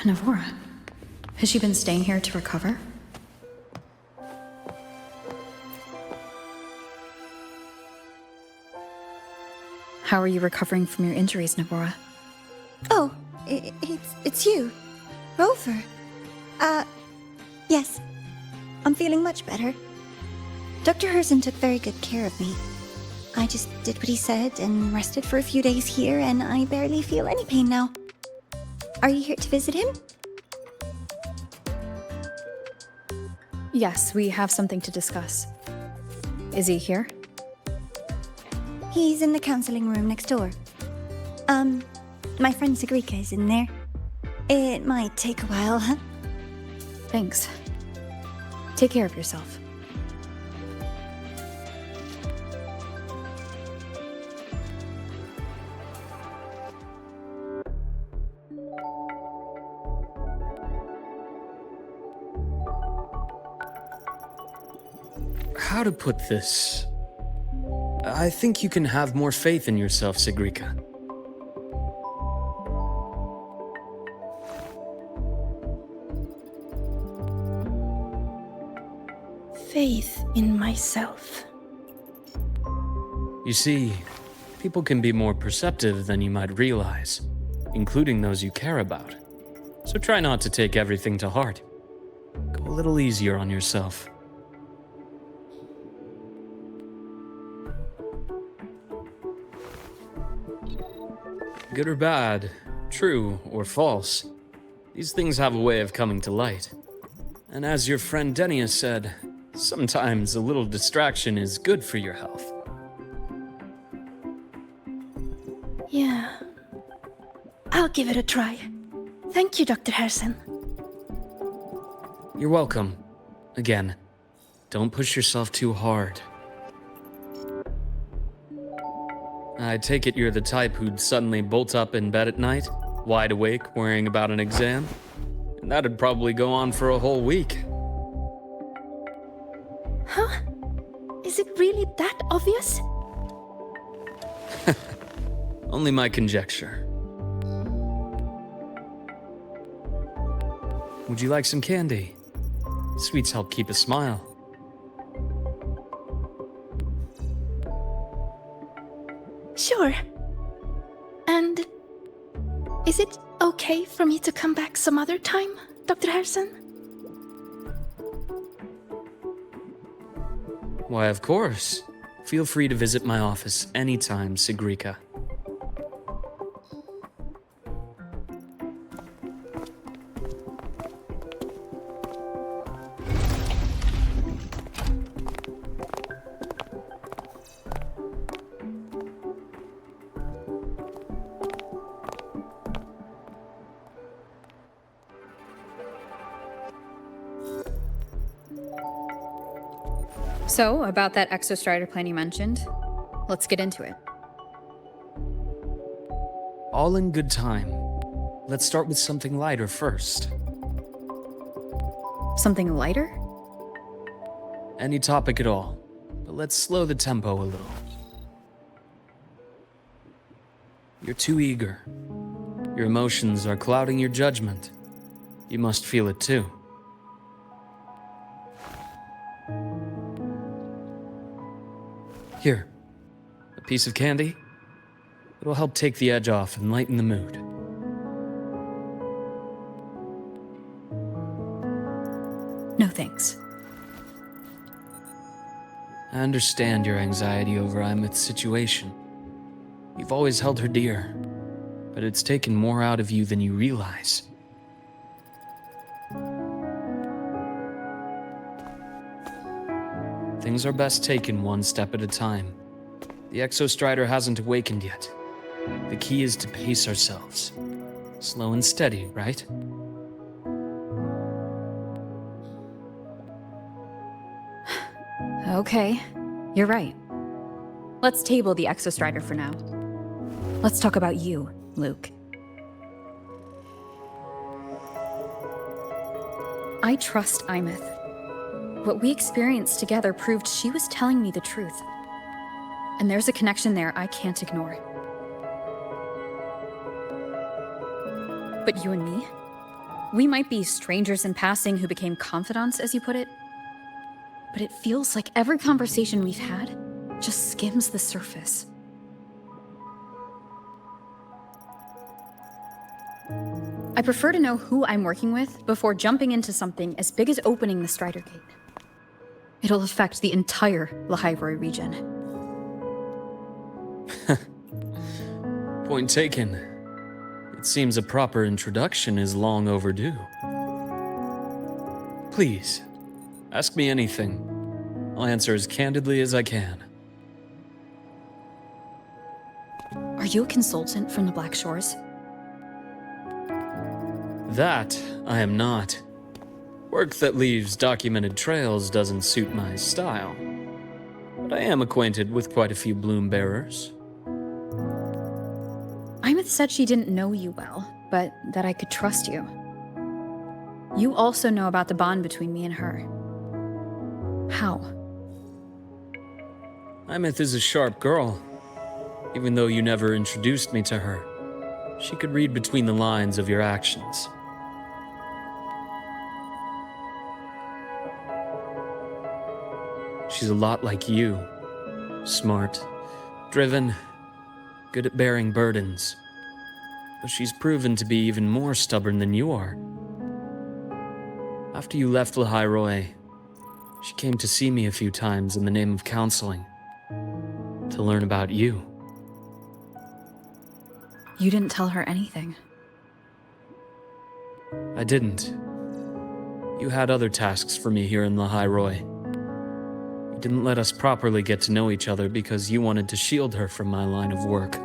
Navora. Has she been staying here to recover? How are you recovering from your injuries, Navora? Oh, it's you. Rover. Yes. I'm feeling much better. Dr. Herzen took very good care of me. I just did what he said and rested for a few days here, and I barely feel any pain now. Are you here to visit him? Yes, we have something to discuss. Is he here? He's in the counseling room next door. My friend Segue is in there. It might take a while, huh? Thanks. Take care of yourself. How to put this? I think you can have more faith in yourself, Segue. Faith in myself. You see, people can be more perceptive than you might realize, including those you care about. So try not to take everything to heart. Go a little easier on yourself. Good or bad, true or false, these things have a way of coming to light. And as your friend Denia said, sometimes a little distraction is good for your health. Yeah. I'll give it a try. Thank you, Dr. Herzen. You're welcome. Again, don't push yourself too hard. I take it you're the type who'd suddenly bolt up in bed at night, wide awake, worrying about an exam? And that'd probably go on for a whole week. Huh? Is it really that obvious? Only my conjecture. Would you like some candy? Sweets help keep a smile. Sure. And is it okay for me to come back some other time, Dr. Herzen? Why, of course. Feel free to visit my office anytime, Segue. So, about that exostrider plan you mentioned, let's get into it. All in good time. Let's start with something lighter first. Something lighter? Any topic at all, but let's slow the tempo a little. You're too eager. Your emotions are clouding your judgment. You must feel it too. Here, a piece of candy. It'll help take the edge off and lighten the mood. No thanks. I understand your anxiety over Imith's situation. You've always held her dear, but it's taken more out of you than you realize. Things are best taken one step at a time. The Exostrider hasn't awakened yet. The key is to pace ourselves. Slow and steady, right? Okay, you're right. Let's table the Exostrider for now. Let's talk about you, Luke. I trust Imith. What we experienced together proved she was telling me the truth. And there's a connection there I can't ignore. But you and me? We might be strangers in passing who became confidants, as you put it, but it feels like every conversation we've had just skims the surface. I prefer to know who I'm working with before jumping into something as big as opening the Strider Gate. It'll affect the entire Lahai-Roi region. Point taken. It seems a proper introduction is long overdue. Please, ask me anything. I'll answer as candidly as I can. Are you a consultant from the Black Shores? That I am not. Work that leaves documented trails doesn't suit my style. But I am acquainted with quite a few bloom bearers. Imeth said she didn't know you well, but that I could trust you. You also know about the bond between me and her. How? Imeth is a sharp girl. Even though you never introduced me to her, she could read between the lines of your actions. She's a lot like you. Smart, driven, good at bearing burdens. But she's proven to be even more stubborn than you are. After you left Lahai-Roi, she came to see me a few times in the name of counseling, to learn about you. You didn't tell her anything. I didn't. You had other tasks for me here in Lahai-Roi. You didn't let us properly get to know each other because you wanted to shield her from my line of work.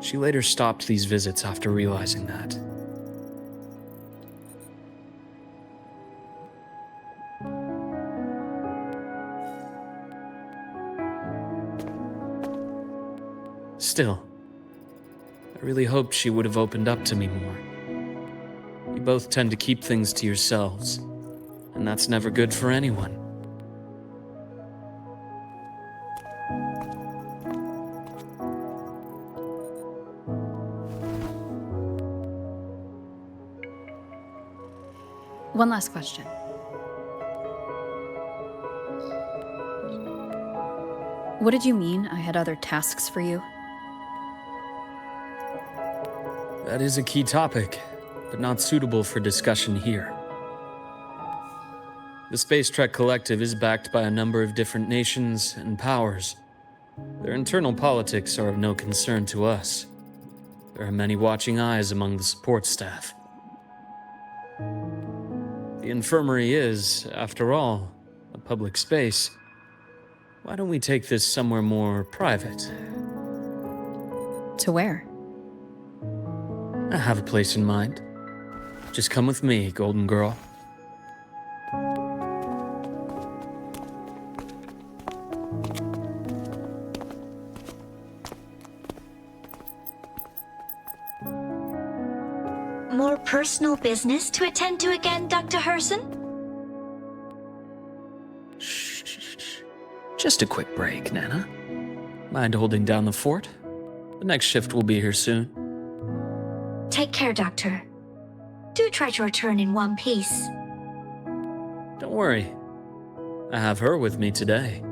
She later stopped these visits after realizing that. Still, I really hoped she would have opened up to me more. You both tend to keep things to yourselves, and that's never good for anyone. One last question. What did you mean I had other tasks for you? That is a key topic, but not suitable for discussion here. The Space Trek Collective is backed by a number of different nations and powers. Their internal politics are of no concern to us. There are many watching eyes among the support staff. The infirmary is, after all, a public space. Why don't we take this somewhere more private? To where? I have a place in mind. Just come with me, Golden Girl. More personal business to attend to again, Dr. Herson? Shh. Just a quick break, Nana. Mind holding down the fort? The next shift will be here soon. Take care, Doctor. Do try to return in one piece. Don't worry. I have her with me today.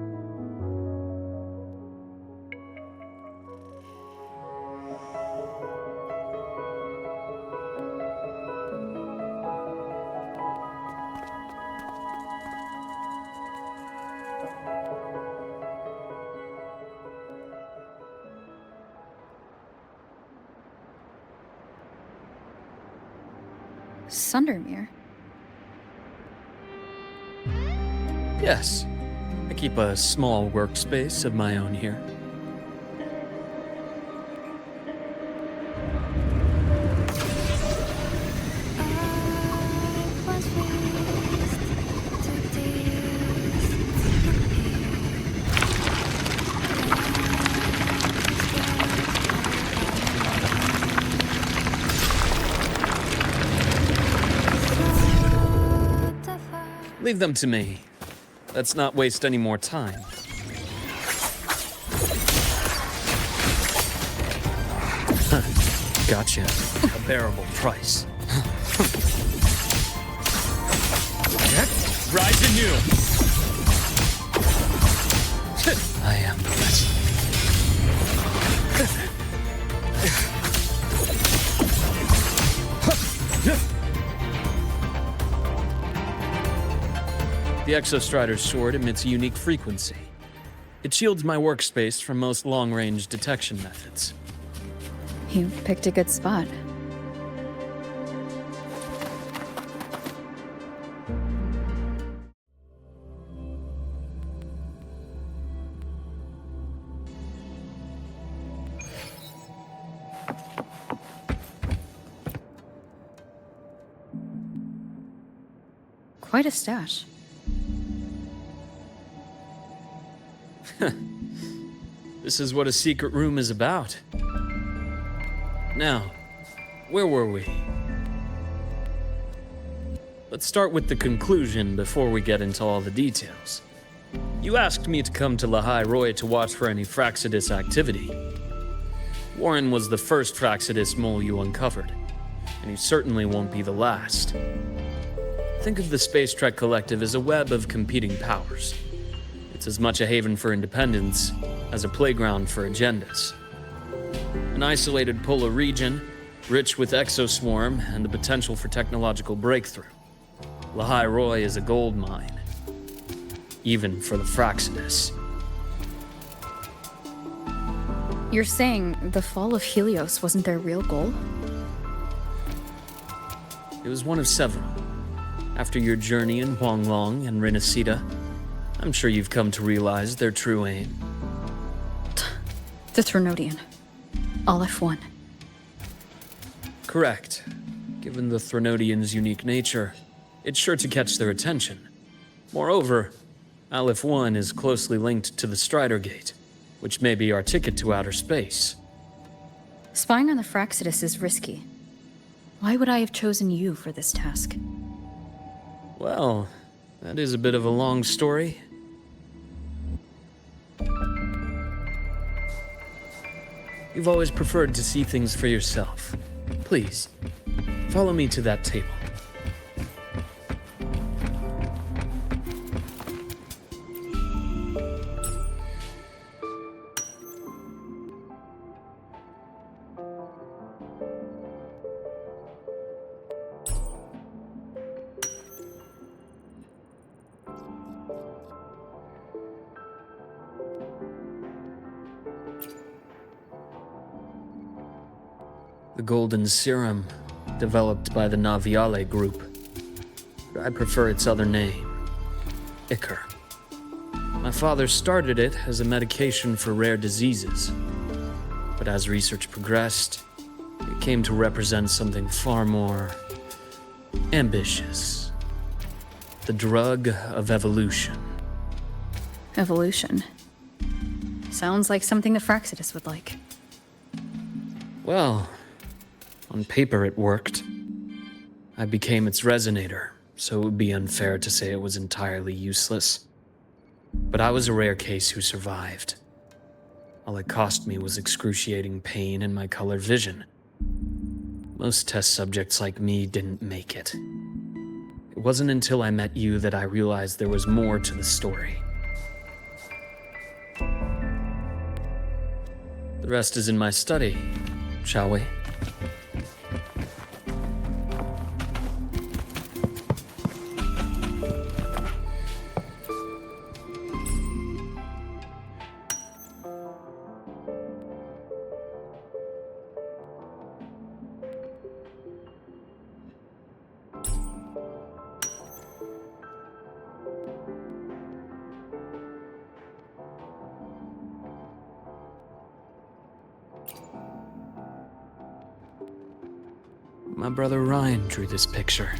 Sundermere? Yes. I keep a small workspace of my own here. Leave them to me. Let's not waste any more time. Gotcha. A bearable price. rise anew! I am the legend. The Exostrider's sword emits a unique frequency. It shields my workspace from most long-range detection methods. You picked a good spot. Quite a stash. This is what a secret room is about. Now, where were we? Let's start with the conclusion before we get into all the details. You asked me to come to Lahai-Roi to watch for any Fraxidus activity. Warren was the first Fraxidus mole you uncovered, and he certainly won't be the last. Think of the Space Trek Collective as a web of competing powers. It's as much a haven for independence as a playground for agendas. An isolated polar region, rich with exoswarm and the potential for technological breakthrough. Lahai-Roi is a gold mine, even for the Fraxidus. You're saying the fall of Helios wasn't their real goal? It was one of several. After your journey in Huanglong and Renacida, I'm sure you've come to realize their true aim. The Trinodian. Aleph 1. Correct. Given the Trinodian's unique nature, it's sure to catch their attention. Moreover, Aleph 1 is closely linked to the Strider Gate, which may be our ticket to outer space. Spying on the Fraxidus is risky. Why would I have chosen you for this task? Well, that is a bit of a long story. You've always preferred to see things for yourself. Please, follow me to that table. The golden serum, developed by the Naviale group. But I prefer its other name, Ichor. My father started it as a medication for rare diseases. But as research progressed, it came to represent something far more ambitious. The drug of evolution. Evolution. Sounds like something the Fraxidus would like. Well, on paper it worked. I became its resonator, so it would be unfair to say it was entirely useless. But I was a rare case who survived. All it cost me was excruciating pain and my colored vision. Most test subjects like me didn't make it. It wasn't until I met you that I realized there was more to the story. The rest is in my study, shall we? My brother Ryan drew this picture.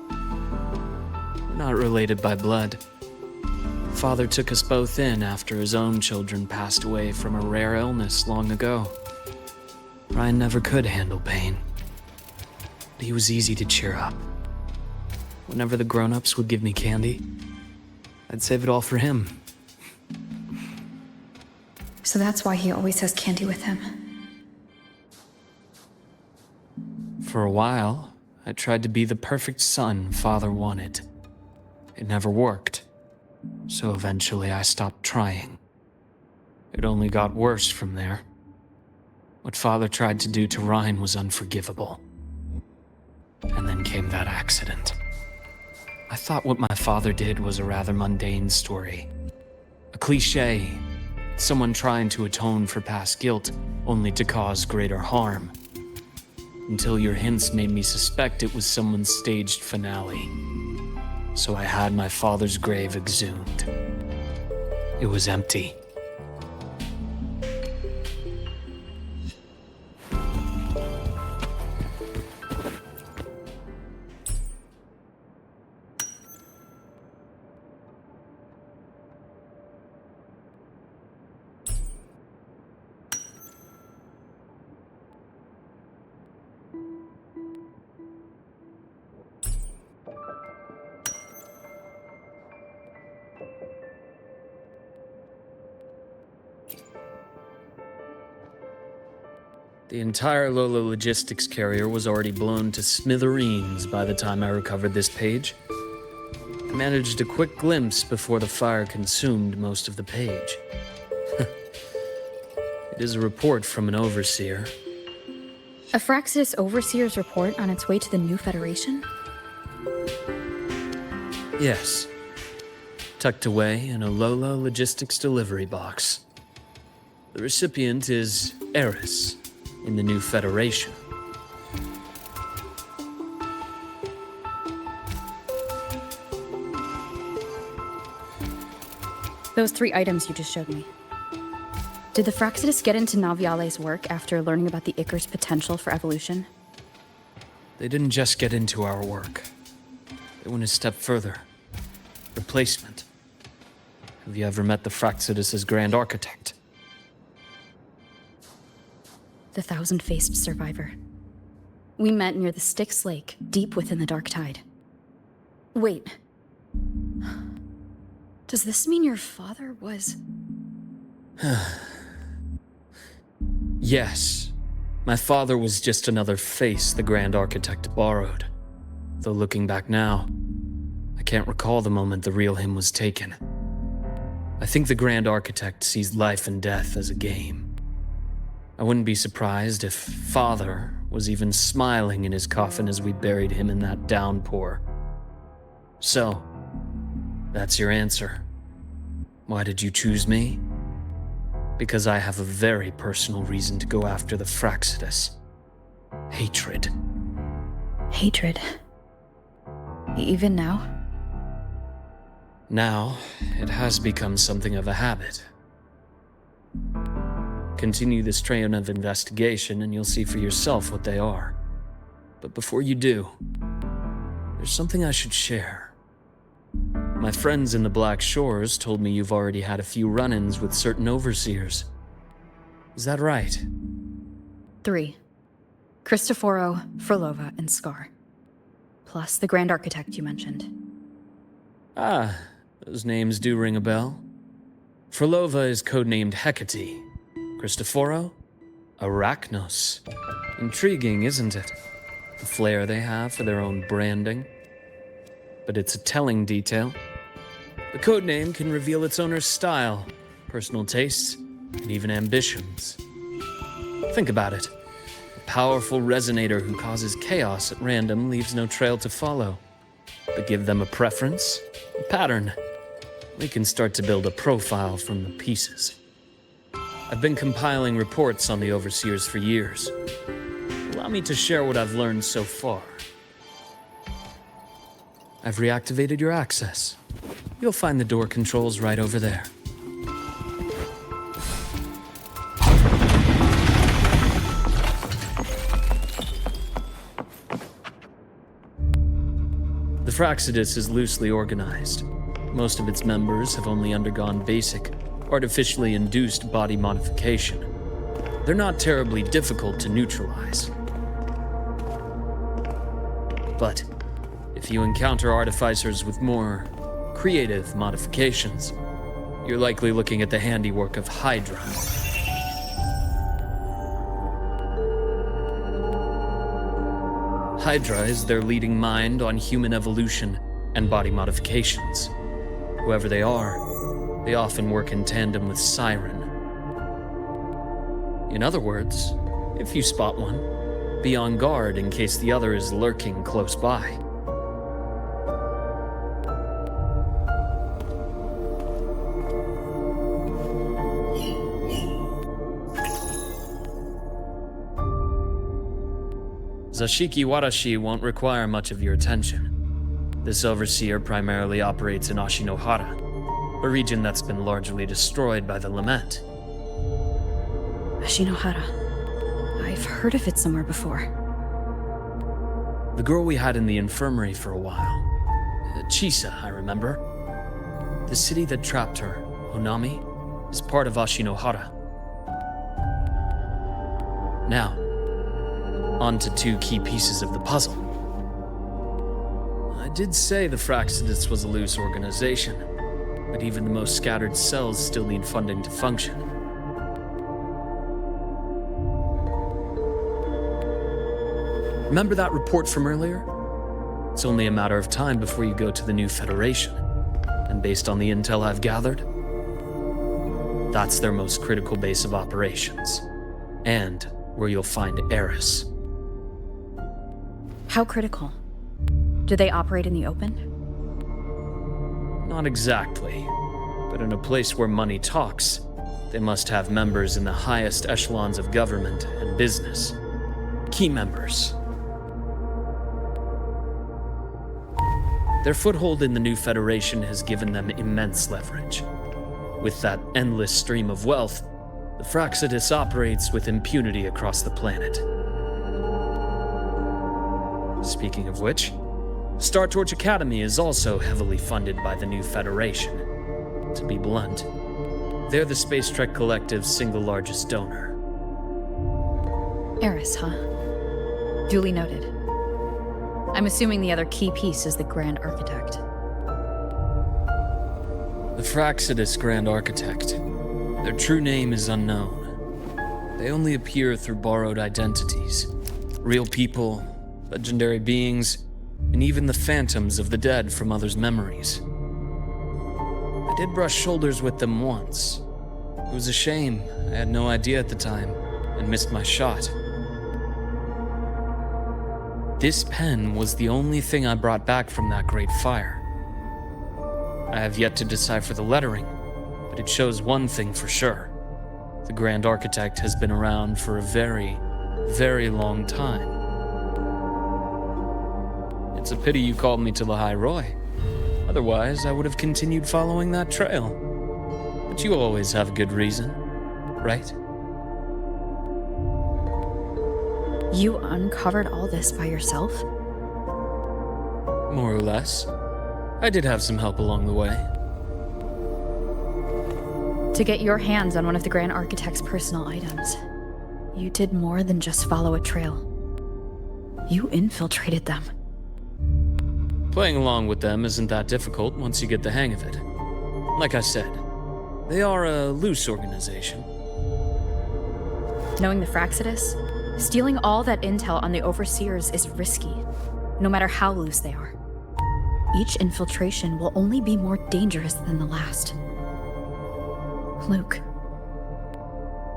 We're not related by blood. Father took us both in after his own children passed away from a rare illness long ago. Ryan never could handle pain. But he was easy to cheer up. Whenever the grown-ups would give me candy, I'd save it all for him. So that's why he always has candy with him. For a while, I tried to be the perfect son Father wanted. It never worked, so eventually I stopped trying. It only got worse from there. What Father tried to do to Ryan was unforgivable. And then came that accident. I thought what my father did was a rather mundane story. A cliché, someone trying to atone for past guilt only to cause greater harm. Until your hints made me suspect it was someone's staged finale. So I had my father's grave exhumed. It was empty. The entire Lola logistics carrier was already blown to smithereens by the time I recovered this page. I managed a quick glimpse before the fire consumed most of the page. It is a report from an overseer. A Fraxidus Overseer's report on its way to the new Federation? Yes. Tucked away in a Lola logistics delivery box. The recipient is Eris, in the new Federation. Those 3 items you just showed me. Did the Fraxidus get into Naviale's work after learning about the Icar's potential for evolution? They didn't just get into our work. They went a step further. Replacement. Have you ever met the Fraxidus' Grand Architect? The thousand-faced survivor. We met near the Styx Lake, deep within the Dark Tide. Wait. Does this mean your father was... Yes. My father was just another face the Grand Architect borrowed. Though looking back now, I can't recall the moment the real him was taken. I think the Grand Architect sees life and death as a game. I wouldn't be surprised if Father was even smiling in his coffin as we buried him in that downpour. So, that's your answer. Why did you choose me? Because I have a very personal reason to go after the Fraxidus. Hatred. Hatred. Even now? Now, it has become something of a habit. Continue this train of investigation and you'll see for yourself what they are. But before you do, there's something I should share. My friends in the Black Shores told me you've already had a few run-ins with certain overseers. Is that right? 3. Cristoforo, Frolova, and Scar. Plus the Grand Architect you mentioned. Ah, those names do ring a bell. Frolova is codenamed Hecate. Cristoforo? Arachnos. Intriguing, isn't it? The flair they have for their own branding. But it's a telling detail. The codename can reveal its owner's style, personal tastes, and even ambitions. Think about it. A powerful resonator who causes chaos at random leaves no trail to follow. But give them a preference, a pattern. We can start to build a profile from the pieces. I've been compiling reports on the Overseers for years. Allow me to share what I've learned so far. I've reactivated your access. You'll find the door controls right over there. The Fraxidus is loosely organized. Most of its members have only undergone basic, artificially induced body modification. They're not terribly difficult to neutralize. But if you encounter artificers with more creative modifications, you're likely looking at the handiwork of Hydra. Hydra is their leading mind on human evolution and body modifications. Whoever they are, they often work in tandem with Siren. In other words, if you spot one, be on guard in case the other is lurking close by. Zashiki Warashi won't require much of your attention. This overseer primarily operates in Ashinohara, a region that's been largely destroyed by the Lament. Ashinohara. I've heard of it somewhere before. The girl we had in the infirmary for a while. Chisa, I remember. The city that trapped her, Honami, is part of Ashinohara. Now, on to two key pieces of the puzzle. I did say the Fraxidus was a loose organization, but even the most scattered cells still need funding to function. Remember that report from earlier? It's only a matter of time before you go to the new Federation, and based on the intel I've gathered, that's their most critical base of operations, and where you'll find Eris. How critical? Do they operate in the open? Not exactly, but in a place where money talks, they must have members in the highest echelons of government and business. Key members. Their foothold in the new Federation has given them immense leverage. With that endless stream of wealth, the Fraxidus operates with impunity across the planet. Speaking of which, Star Torch Academy is also heavily funded by the new Federation. To be blunt, they're the Space Trek Collective's single largest donor. Eris, huh? Duly noted. I'm assuming the other key piece is the Grand Architect. The Fraxidus Grand Architect. Their true name is unknown. They only appear through borrowed identities. Real people, legendary beings, and even the phantoms of the dead from others' memories. I did brush shoulders with them once. It was a shame. I had no idea at the time, and missed my shot. This pen was the only thing I brought back from that great fire. I have yet to decipher the lettering, but it shows one thing for sure. The Grand Architect has been around for a very, very long time. It's a pity you called me to Lahai-Roi. Otherwise, I would have continued following that trail. But you always have a good reason, right? You uncovered all this by yourself? More or less. I did have some help along the way. To get your hands on one of the Grand Architect's personal items, you did more than just follow a trail. You infiltrated them. Playing along with them isn't that difficult once you get the hang of it. Like I said, they are a loose organization. Knowing the Fraxidus, stealing all that intel on the Overseers is risky, no matter how loose they are. Each infiltration will only be more dangerous than the last. Luke,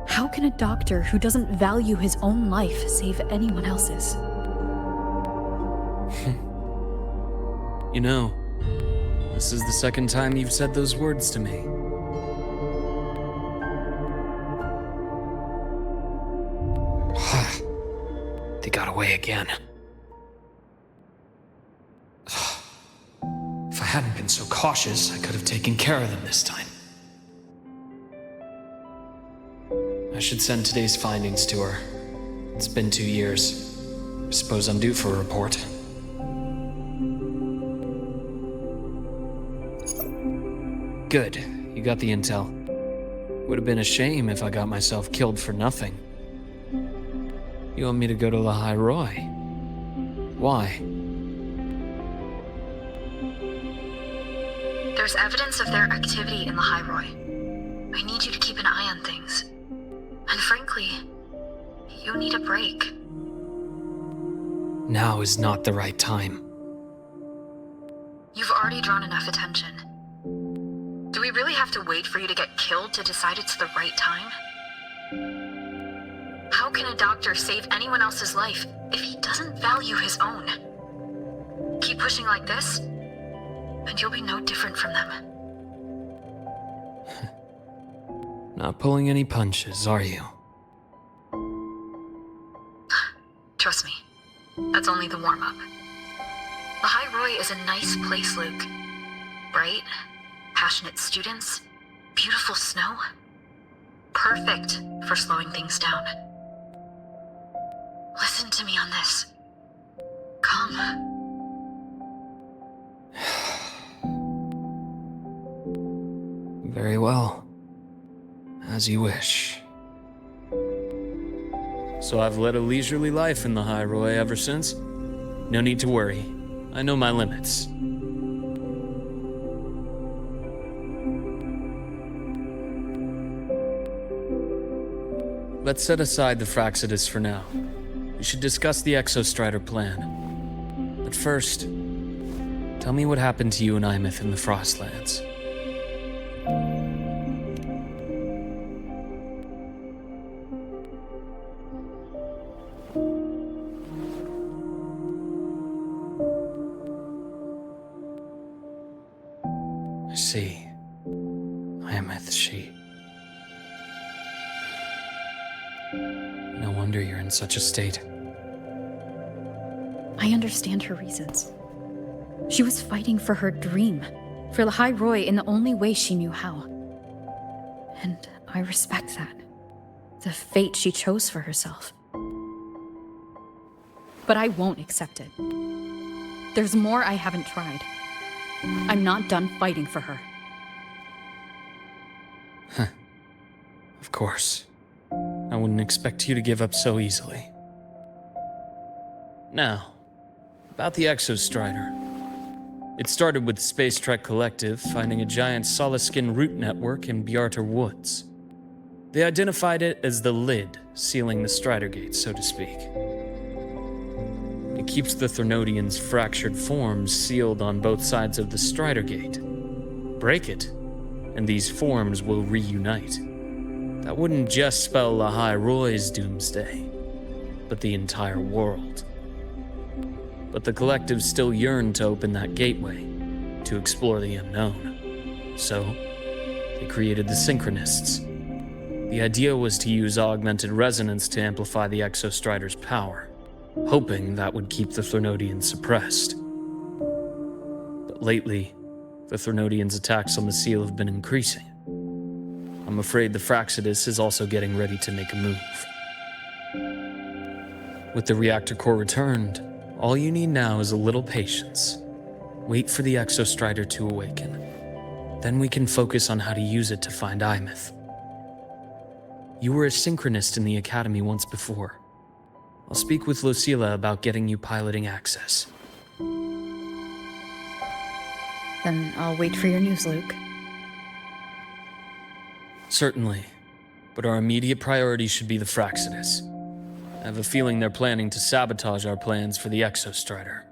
how can a doctor who doesn't value his own life save anyone else's? You know, this is the second time you've said those words to me. They got away again. If I hadn't been so cautious, I could have taken care of them this time. I should send today's findings to her. It's been 2 years. I suppose I'm due for a report. Good. You got the intel. Would have been a shame if I got myself killed for nothing. You want me to go to Lahai-Roi? Why? There's evidence of their activity in Lahai-Roi. I need you to keep an eye on things. And frankly, you need a break. Now is not the right time. You've already drawn enough attention. Do we really have to wait for you to get killed to decide it's the right time? How can a doctor save anyone else's life if he doesn't value his own? Keep pushing like this, and you'll be no different from them. Not pulling any punches, are you? Trust me, that's only the warm-up. Lahai-Roi is a nice place, Luke. Bright, passionate students, beautiful snow. Perfect for slowing things down. Listen to me on this. Come. Very well. As you wish. So I've led a leisurely life in the Lahai-Roi ever since. No need to worry. I know my limits. Let's set aside the Fraxidus for now. We should discuss the Exostrider plan. But first, tell me what happened to you and Imeth in the Frostlands. I see. Imeth, she... No wonder you're in such a state. I understand her reasons. She was fighting for her dream, for Lahai-Roi in the only way she knew how. And I respect that. The fate she chose for herself. But I won't accept it. There's more I haven't tried. I'm not done fighting for her. Of course. I wouldn't expect you to give up so easily. Now, about the Exostrider. It started with the Space Trek Collective finding a giant solid-skin root network in Bjarter Woods. They identified it as the lid, sealing the Strider Gate, so to speak. It keeps the Thernodians' fractured forms sealed on both sides of the Strider Gate. Break it, and these forms will reunite. That wouldn't just spell Lahai-Roi's doomsday, but the entire world. But the Collective still yearned to open that gateway, to explore the unknown. So, they created the Synchronists. The idea was to use augmented resonance to amplify the Exostrider's power, hoping that would keep the Thernodians suppressed. But lately, the Thernodians' attacks on the seal have been increasing. I'm afraid the Fraxidus is also getting ready to make a move. With the reactor core returned, all you need now is a little patience. Wait for the Exostrider to awaken. Then we can focus on how to use it to find Imeth. You were a synchronist in the Academy once before. I'll speak with Lucilla about getting you piloting access. Then I'll wait for your news, Luke. Certainly, but our immediate priority should be the Fraxidus. I have a feeling they're planning to sabotage our plans for the Exostrider.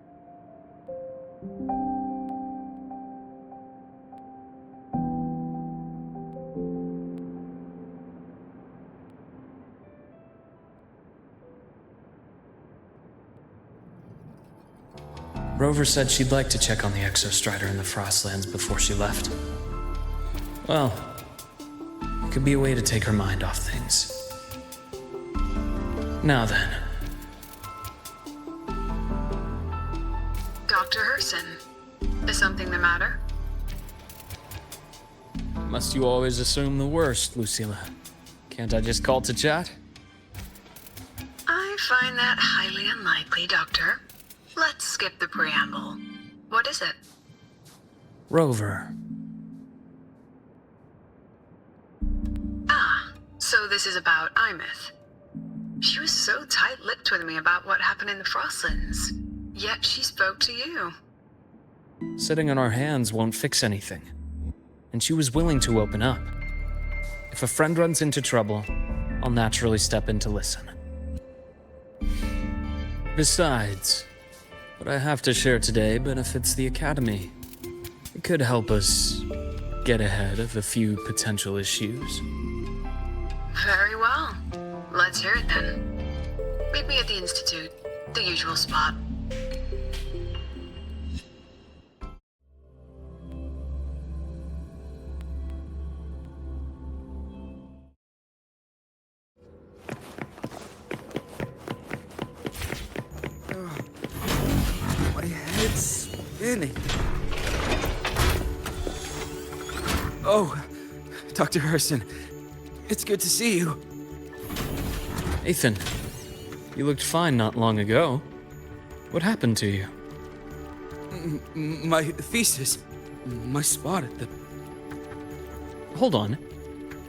Rover said she'd like to check on the Exostrider in the Frostlands before she left. Well, it could be a way to take her mind off things. Now then. Dr. Herson, is something the matter? Must you always assume the worst, Lucilla? Can't I just call to chat? I find that highly unlikely, Doctor. Let's skip the preamble. What is it? Rover. Ah, so this is about Imeth. She was so tight-lipped with me about what happened in the Frostlands, yet she spoke to you. Sitting on our hands won't fix anything. And she was willing to open up. If a friend runs into trouble, I'll naturally step in to listen. Besides, what I have to share today benefits the Academy, It could help us get ahead of a few potential issues. Very well. Let's hear it then. Meet me at the Institute, the usual spot. My head's spinning. Oh, Dr. Herson. It's good to see you. Ethan, you looked fine not long ago. What happened to you? My thesis. My spot at the... Hold on.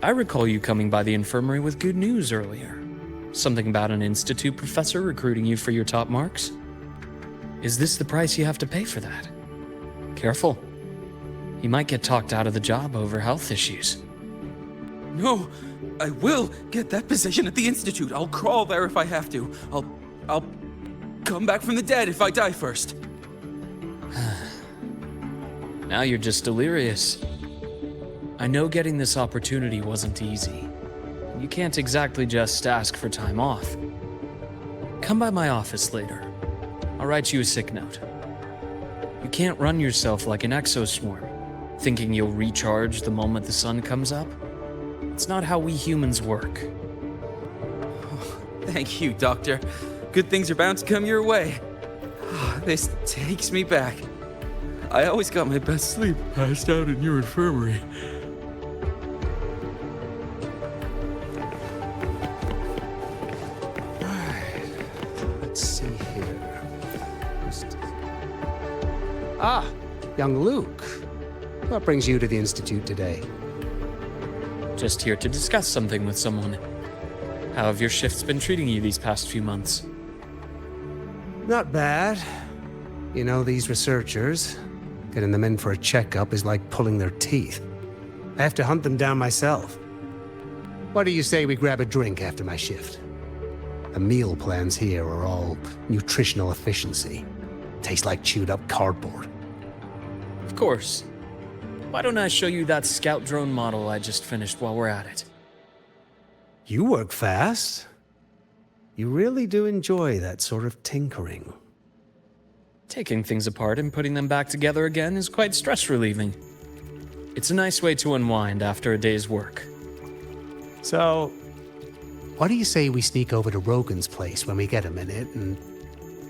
I recall you coming by the infirmary with good news earlier. Something about an institute professor recruiting you for your top marks? Is this the price you have to pay for that? Careful. You might get talked out of the job over health issues. No, I will get that position at the Institute. I'll crawl there if I have to. I'll come back from the dead if I die first. Now you're just delirious. I know getting this opportunity wasn't easy. You can't exactly just ask for time off. Come by my office later. I'll write you a sick note. You can't run yourself like an exoswarm, thinking you'll recharge the moment the sun comes up. It's not how we humans work. Thank you, Doctor. Good things are bound to come your way. This takes me back. I always got my best sleep passed out in your infirmary. Let's see here. Ah, young Luke. What brings you to the Institute today? Just here to discuss something with someone. How have your shifts been treating you these past few months? Not bad. You know, these researchers, getting them in for a checkup is like pulling their teeth. I have to hunt them down myself. What do you say we grab a drink after my shift? The meal plans here are all nutritional efficiency. Taste like chewed up cardboard. Of course. Why don't I show you that scout drone model I just finished while we're at it? You work fast. You really do enjoy that sort of tinkering. Taking things apart and putting them back together again is quite stress relieving. It's a nice way to unwind after a day's work. So, what do you say we sneak over to Rogan's place when we get a minute and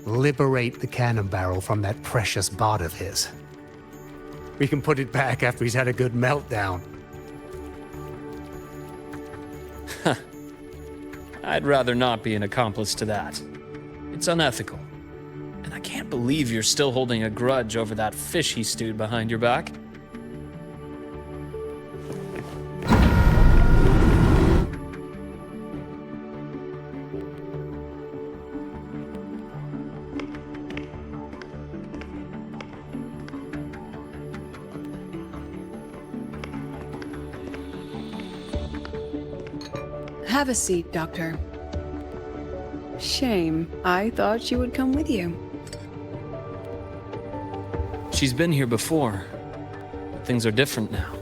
liberate the cannon barrel from that precious bot of his? We can put it back after he's had a good meltdown. I'd rather not be an accomplice to that. It's unethical. And I can't believe you're still holding a grudge over that fish he stewed behind your back. Have a seat, Doctor. Shame. I thought she would come with you. She's been here before. But things are different now.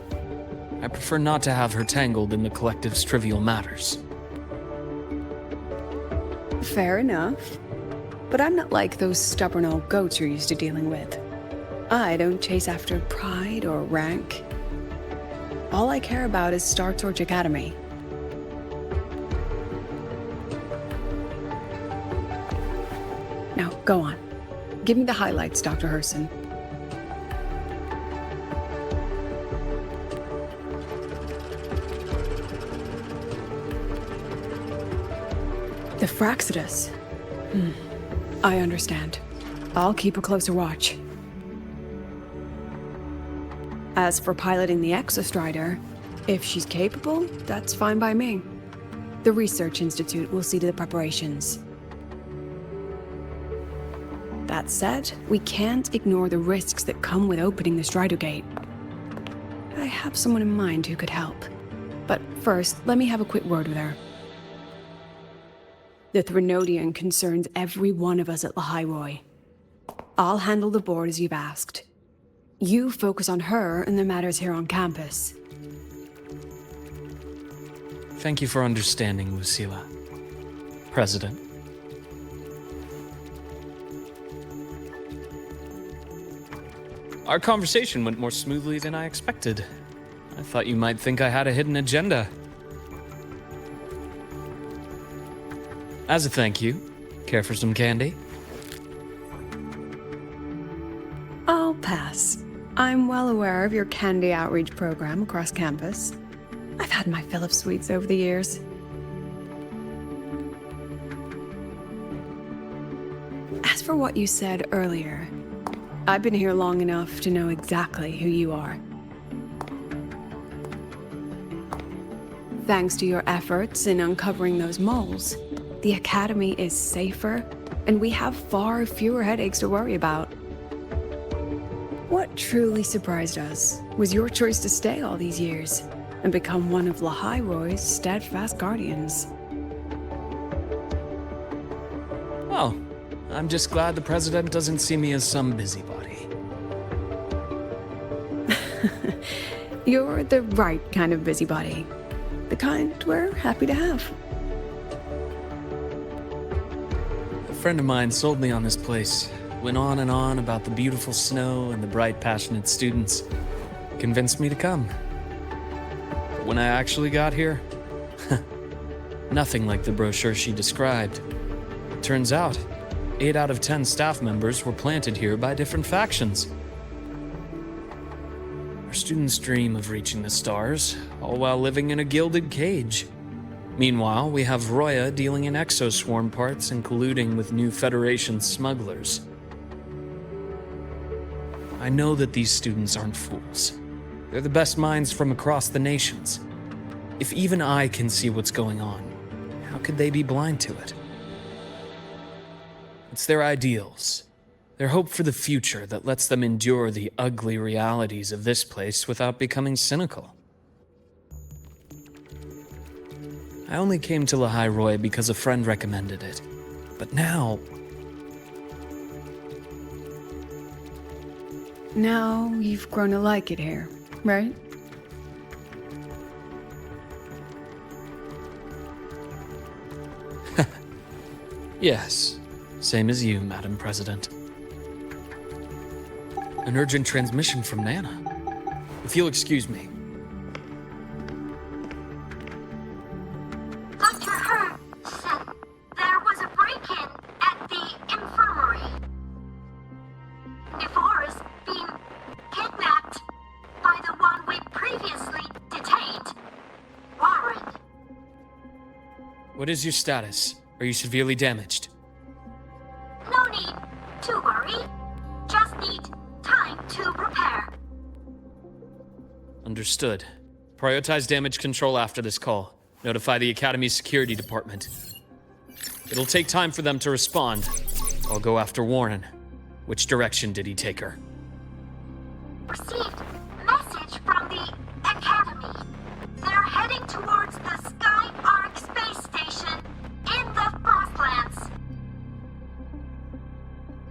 I prefer not to have her tangled in the collective's trivial matters. Fair enough. But I'm not like those stubborn old goats you're used to dealing with. I don't chase after pride or rank. All I care about is Star Torch Academy. Now, go on. Give me the highlights, Dr. Herson. The Fraxidus. I understand. I'll keep a closer watch. As for piloting the Exostrider, if she's capable, that's fine by me. The Research Institute will see to the preparations. That said, we can't ignore the risks that come with opening the Strider Gate. I have someone in mind who could help. But first, let me have a quick word with her. The Threnodian concerns every one of us at Lahai-Roi. I'll handle the board as you've asked. You focus on her and the matters here on campus. Thank you for understanding, Lucilla. President. Our conversation went more smoothly than I expected. I thought you might think I had a hidden agenda. As a thank you, care for some candy? I'll pass. I'm well aware of your candy outreach program across campus. I've had my fill of sweets over the years. As for what you said earlier, I've been here long enough to know exactly who you are. Thanks to your efforts in uncovering those moles, the Academy is safer, and we have far fewer headaches to worry about. What truly surprised us was your choice to stay all these years and become one of Lahai-Roi's steadfast guardians. Well, I'm just glad the President doesn't see me as some busybody. You're the right kind of busybody. The kind we're happy to have. A friend of mine sold me on this place. Went on and on about the beautiful snow and the bright, passionate students. Convinced me to come. But when I actually got here, nothing like the brochure she described. Turns out, 8 out of 10 staff members were planted here by different factions. Our students dream of reaching the stars, all while living in a gilded cage. Meanwhile, we have Roya dealing in exoswarm parts and colluding with new Federation smugglers. I know that these students aren't fools. They're the best minds from across the nations. If even I can see what's going on, how could they be blind to it? It's their ideals, their hope for the future that lets them endure the ugly realities of this place without becoming cynical. I only came to Lahai-Roi because a friend recommended it. But now... Now you've grown to like it here, right? Yes, same as you, Madam President. An urgent transmission from Nana. If you'll excuse me. Dr. Hurd said there was a break-in at the infirmary. Ivor is being kidnapped by the one we previously detained, Warren. What is your status? Are you severely damaged? No need to worry. Just need time to repair. Understood. Prioritize damage control after this call. Notify the Academy's security department. It'll take time for them to respond. I'll go after Warren. Which direction did he take her? Received message from the Academy. They're heading towards the Sky Arc space station in the Frostlands.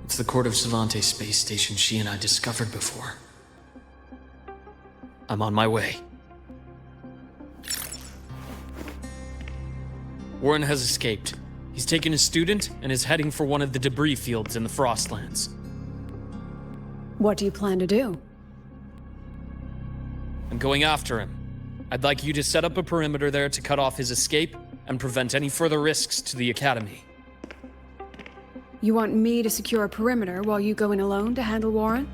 It's the Court of Savante space station she and I discovered before. I'm on my way. Warren has escaped. He's taken a student and is heading for one of the debris fields in the Frostlands. What do you plan to do? I'm going after him. I'd like you to set up a perimeter there to cut off his escape and prevent any further risks to the Academy. You want me to secure a perimeter while you go in alone to handle Warren?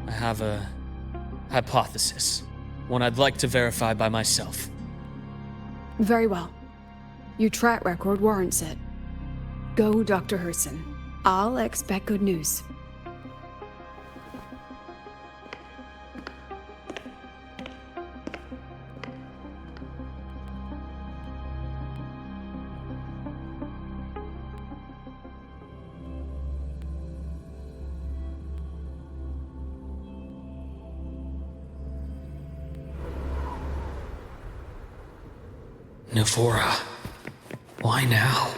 I have a hypothesis. One I'd like to verify by myself. Very well. Your track record warrants it. Go, Dr. Herson. I'll expect good news. Navora. Why now?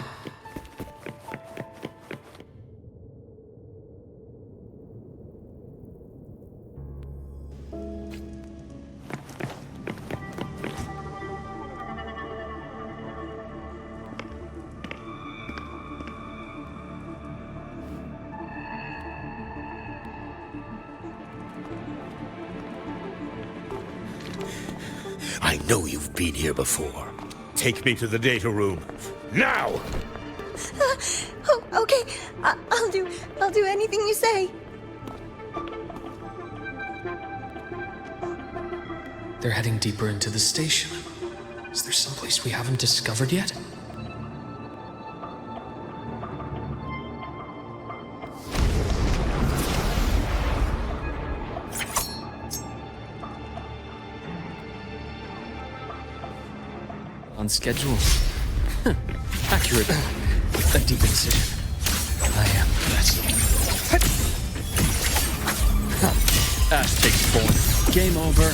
I know you've been here before. Take me to the data room. Now! Oh, okay. I'll do anything you say. They're heading deeper into the station. Is there someplace we haven't discovered yet? On schedule. Accurate. A deep incision. I am blessed. Ash takes form. Game over.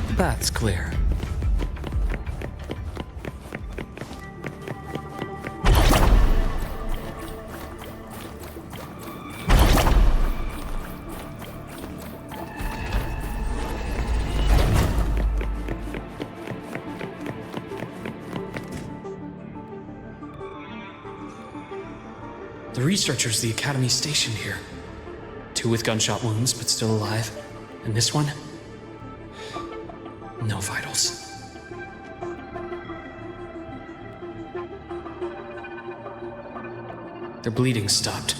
The path's clear. The researchers the Academy stationed here. 2 with gunshot wounds, but still alive. And this one? No vitals. Their bleeding stopped.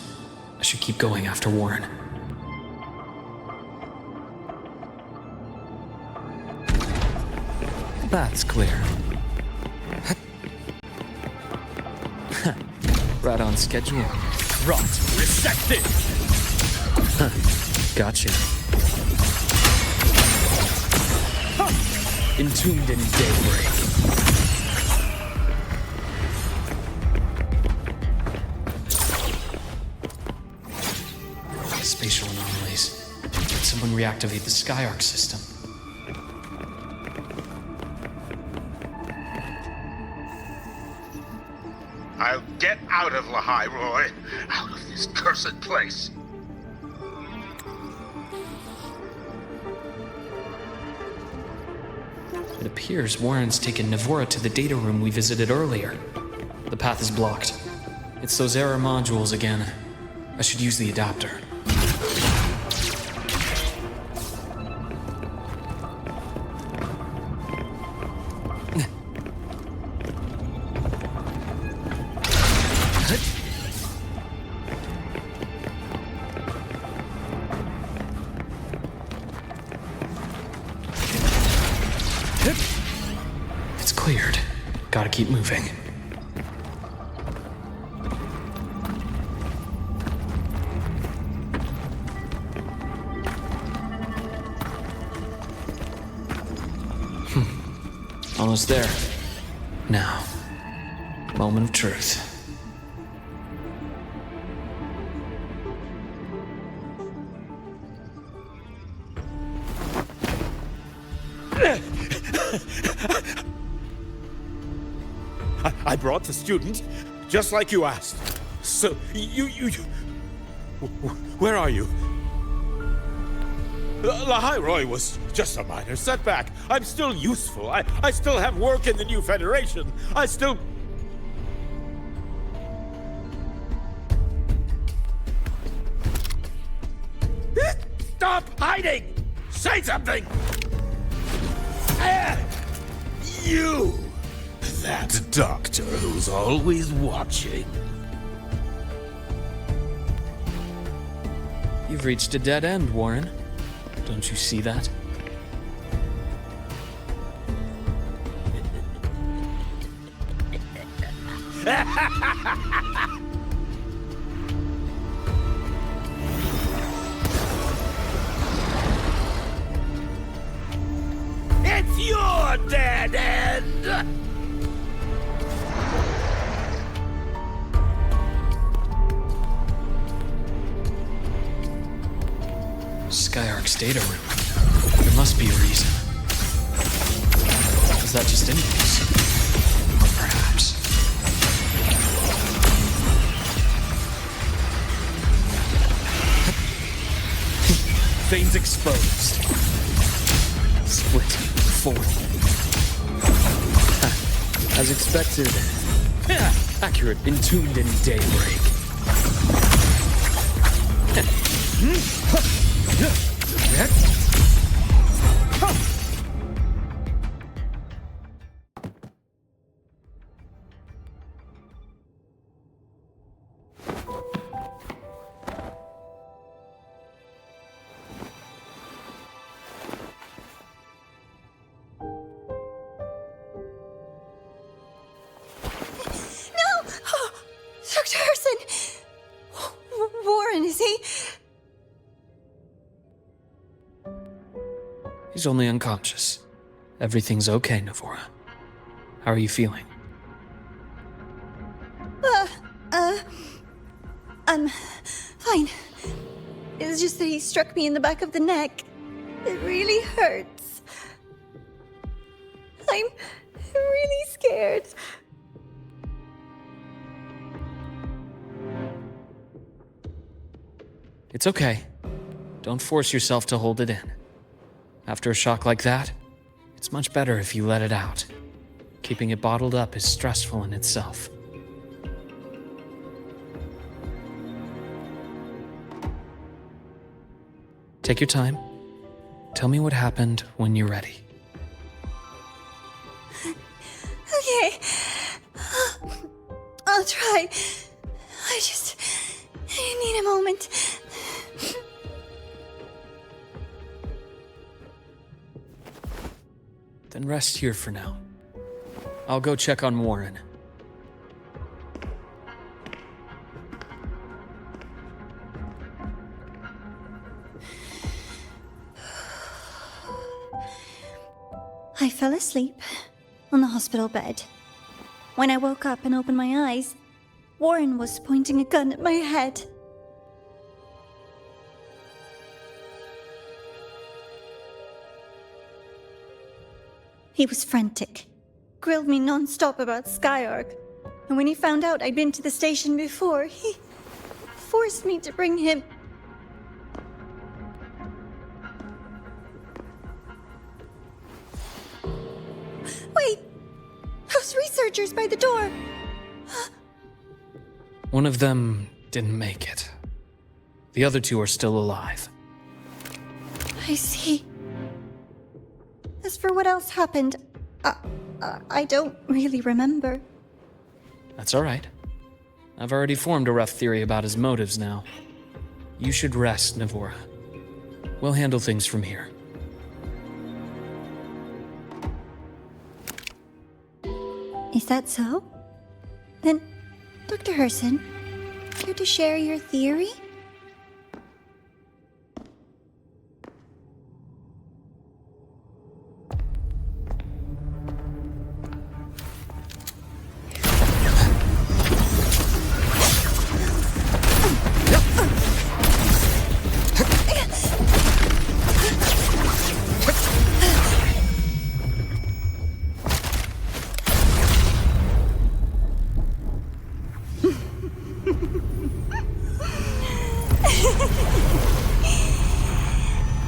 I should keep going after Warren. The path's clear. Right on schedule. Rot. Resected! Gotcha. Entombed in daybreak. Spatial anomalies. Did someone reactivate the Skyarc system? I'll get out of Lahai-Roi. Out of this cursed place. It appears Warren's taken Navora to the data room we visited earlier. The path is blocked. It's those error modules again. I should use the adapter. It's cleared. Gotta keep moving. Almost there. Now, moment of truth. I brought the student, just like you asked. So, you... Where are you? Lahai-Roi was just a minor setback. I'm still useful. I still have work in the new Federation. I still... Stop hiding! Say something! You! That doctor who's always watching. You've reached a dead end, Warren. Don't you see that? It's your dead end! Skyarc's data room. There must be a reason. Is that just impulse? Or perhaps... Veins exposed. Split. Forward. As expected. Accurate. Entombed in daybreak. She's only unconscious. Everything's okay, Navora. How are you feeling? I'm fine. It's just that he struck me in the back of the neck. It really hurts. I'm really scared. It's okay. Don't force yourself to hold it in. After a shock like that, it's much better if you let it out. Keeping it bottled up is stressful in itself. Take your time. Tell me what happened when you're ready. Okay. I'll try. I need a moment. Then rest here for now. I'll go check on Warren. I fell asleep on the hospital bed. When I woke up and opened my eyes, Warren was pointing a gun at my head. He was frantic, grilled me non-stop about Skyark, and when he found out I'd been to the station before, he forced me to bring him. Wait! Those researchers by the door! One of them didn't make it. The other two are still alive. I see. As for what else happened, I don't really remember. That's all right. I've already formed a rough theory about his motives now. You should rest, Navora. We'll handle things from here. Is that so? Then, Dr. Herson, care to share your theory?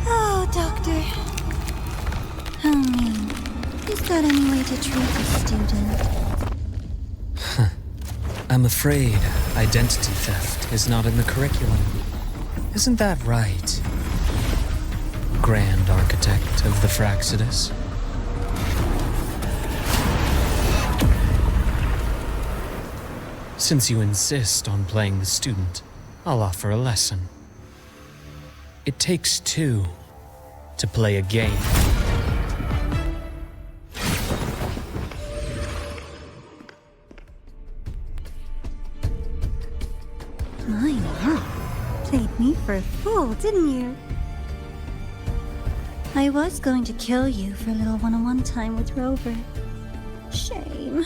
Oh, Doctor. How mean. Is that any way to treat a student? I'm afraid identity theft is not in the curriculum. Isn't that right, Grand Architect of the Fraxidus? Since you insist on playing the student, I'll offer a lesson. It takes two to play a game. My God. Played me for a fool, didn't you? I was going to kill you for a little one-on-one time with Rover. Shame.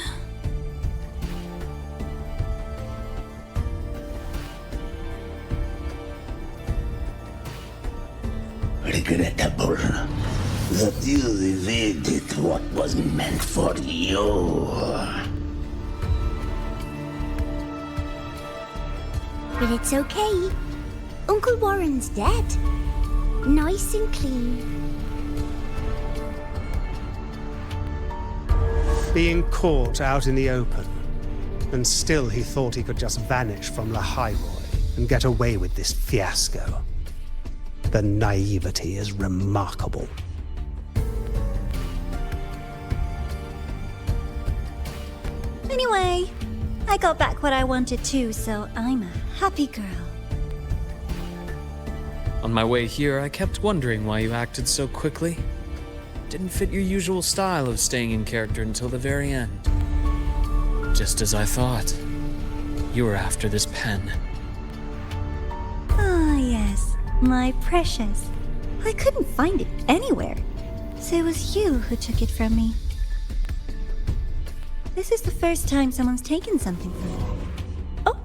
Regrettable that you evaded what was meant for you. But it's okay. Uncle Warren's dead. Nice and clean. Being caught out in the open, and still he thought he could just vanish from Lahai-Roi and get away with this fiasco. The naivety is remarkable. Anyway, I got back what I wanted too, so I'm a happy girl. On my way here, I kept wondering why you acted so quickly. Didn't fit your usual style of staying in character until the very end. Just as I thought. You were after this pen. Ah, yes. My precious. I couldn't find it anywhere. So it was you who took it from me. This is the first time someone's taken something from me. Oh,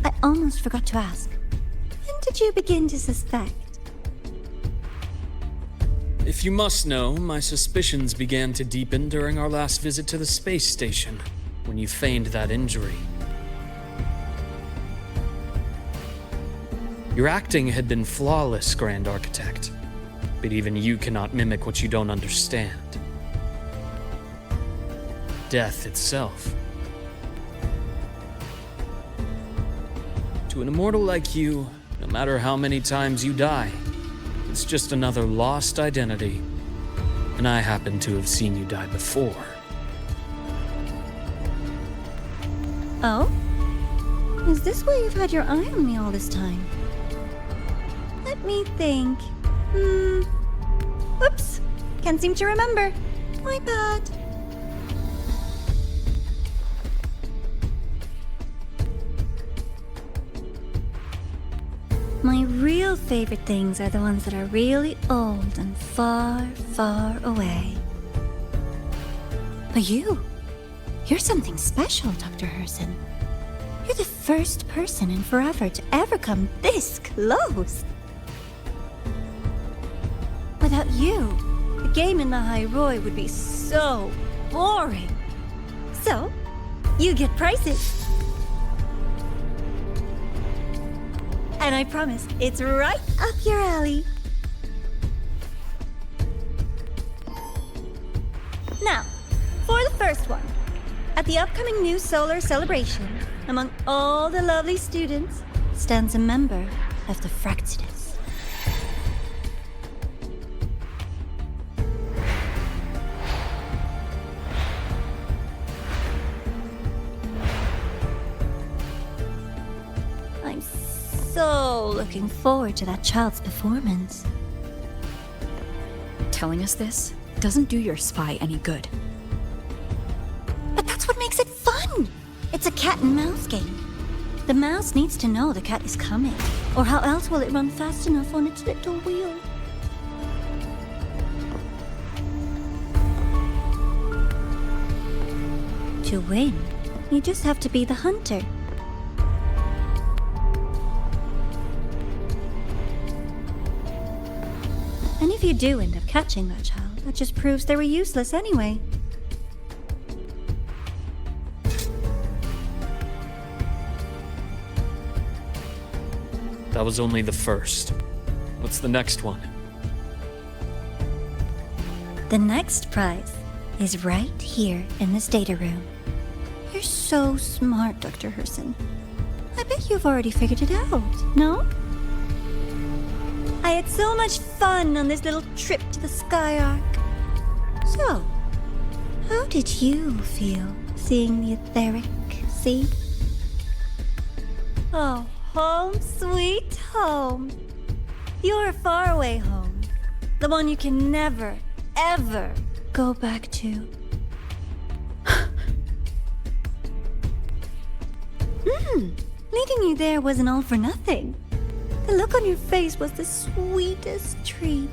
I almost forgot to ask. When did you begin to suspect? If you must know, my suspicions began to deepen during our last visit to the space station, when you feigned that injury. Your acting had been flawless, Grand Architect, but even you cannot mimic what you don't understand. Death itself. To an immortal like you, no matter how many times you die, it's just another lost identity. And I happen to have seen you die before. Oh? Is this why you've had your eye on me all this time? Let me think. Whoops. Can't seem to remember. My bad. My real favorite things are the ones that are really old and far, far away. But you're something special, Dr. Herson. You're the first person in forever to ever come this close. Without you, the game in Lahai-Roi would be so boring. So, you get prizes. And I promise, it's right up your alley. Now, for the first one. At the upcoming new solar celebration, among all the lovely students, stands a member of the Fraxidus. I'm so looking forward to that child's performance. Telling us this doesn't do your spy any good. But that's what makes it fun! It's a cat and mouse game. The mouse needs to know the cat is coming, or how else will it run fast enough on its little wheel? To win, you just have to be the hunter. And if you do end up catching that child, that just proves they were useless anyway. That was only the first. What's the next one? The next prize is right here in this data room. You're so smart, Dr. Herson. I bet you've already figured it out, no? I had so much fun on this little trip to the Sky Arc. So, how did you feel seeing the etheric sea? Oh, home sweet home. Your faraway home. The one you can never, ever go back to. Leading you there wasn't all for nothing. The look on your face was the sweetest treat.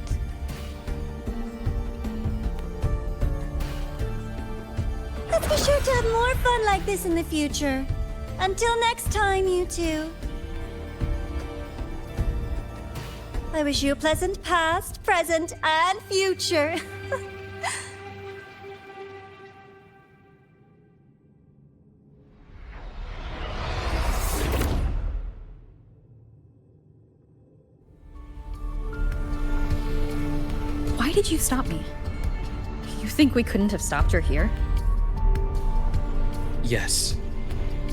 Let's be sure to have more fun like this in the future. Until next time, you two. I wish you a pleasant past, present, and future. Why did you stop me? You think we couldn't have stopped her here? Yes.